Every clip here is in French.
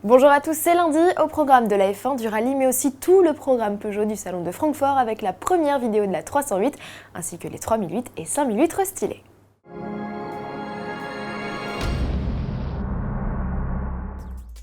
Bonjour à tous, c'est lundi, au programme de la F1 du rallye, mais aussi tout le programme Peugeot du salon de Francfort avec la première vidéo de la 308, ainsi que les 3008 et 5008 restylés.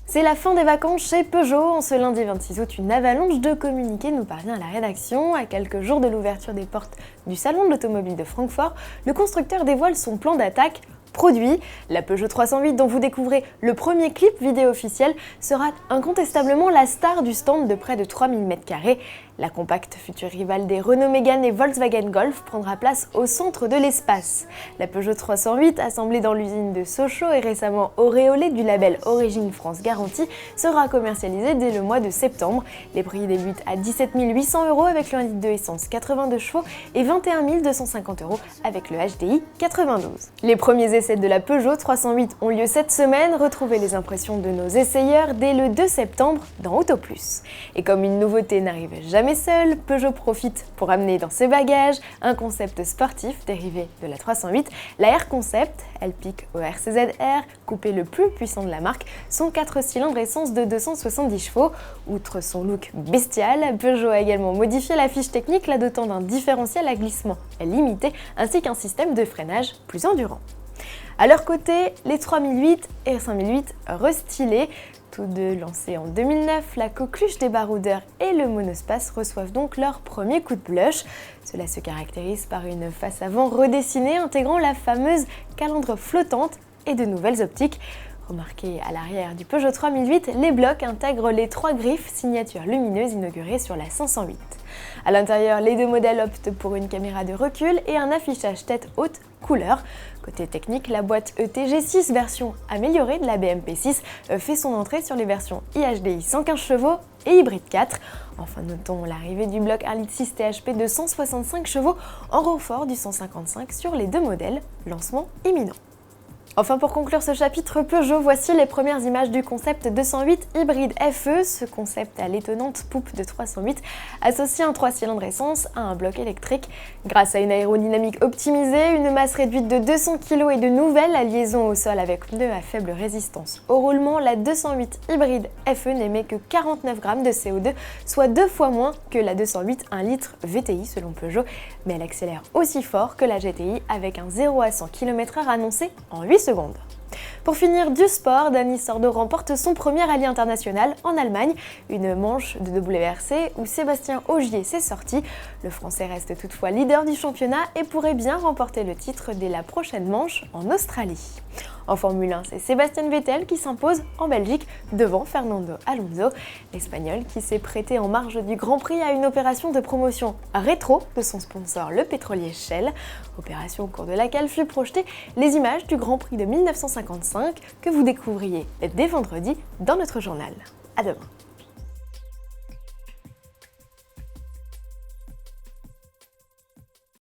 C'est la fin des vacances chez Peugeot. En ce lundi 26 août, une avalanche de communiqués nous parvient à la rédaction. À quelques jours de l'ouverture des portes du salon de l'automobile de Francfort, le constructeur dévoile son plan d'attaque produit. La Peugeot 308 dont vous découvrez le premier clip vidéo officiel sera incontestablement la star du stand de près de 3000 m². La compacte future rivale des Renault Mégane et Volkswagen Golf prendra place au centre de l'espace. La Peugeot 308, assemblée dans l'usine de Sochaux et récemment auréolée du label Origine France Garantie, sera commercialisée dès le mois de septembre. Les prix débutent à 17 800 € avec le 1 litre de essence 82 chevaux et 21 250 € avec le HDI 92. Les premiers essais de la Peugeot 308 ont lieu cette semaine. Retrouvez les impressions de nos essayeurs dès le 2 septembre dans Auto Plus. Et comme une nouveauté n'arrive jamais seule, Peugeot profite pour amener dans ses bagages un concept sportif dérivé de la 308, la R-Concept. Elle pique au RCZ-R, coupé le plus puissant de la marque, son 4 cylindres essence de 270 chevaux. Outre son look bestial, Peugeot a également modifié la fiche technique, la dotant d'un différentiel à glissement limité ainsi qu'un système de freinage plus endurant. À leur côté, les 3008 et 5008 restylés. Tous deux lancés en 2009, la coqueluche des baroudeurs et le monospace reçoivent donc leur premier coup de blush. Cela se caractérise par une face avant redessinée intégrant la fameuse calandre flottante et de nouvelles optiques. Remarquez à l'arrière du Peugeot 3008, les blocs intègrent les 3 griffes signature lumineuse inaugurées sur la 508. À l'intérieur, les deux modèles optent pour une caméra de recul et un affichage tête haute couleur. Côté technique, la boîte ETG6 version améliorée de la BMP6 fait son entrée sur les versions iHDI 115 chevaux et hybride 4. Enfin, notons l'arrivée du bloc 1,6 litre THP de 165 chevaux en renfort du 155 sur les deux modèles, lancement imminent. Enfin, pour conclure ce chapitre Peugeot, voici les premières images du concept 208 hybride FE. Ce concept à l'étonnante poupe de 308 associe un 3 cylindres essence à un bloc électrique. Grâce à une aérodynamique optimisée, une masse réduite de 200 kg et de nouvelles liaisons au sol avec pneus à faible résistance au roulement, la 208 hybride FE n'émet que 49 g de CO2, soit 2 fois moins que la 208 1 litre VTI selon Peugeot, mais elle accélère aussi fort que la GTI avec un 0 à 100 km/h annoncé en 8 secondes. Pour finir du sport, Dani Sordo remporte son premier rallye international en Allemagne, une manche de WRC où Sébastien Ogier s'est sorti. Le Français reste toutefois leader du championnat et pourrait bien remporter le titre dès la prochaine manche en Australie. En Formule 1, c'est Sébastien Vettel qui s'impose en Belgique devant Fernando Alonso. L'Espagnol qui s'est prêté en marge du Grand Prix à une opération de promotion rétro de son sponsor le pétrolier Shell. Opération au cours de laquelle fut projetée les images du Grand Prix de 1955 que vous découvriez dès vendredi dans notre journal. À demain.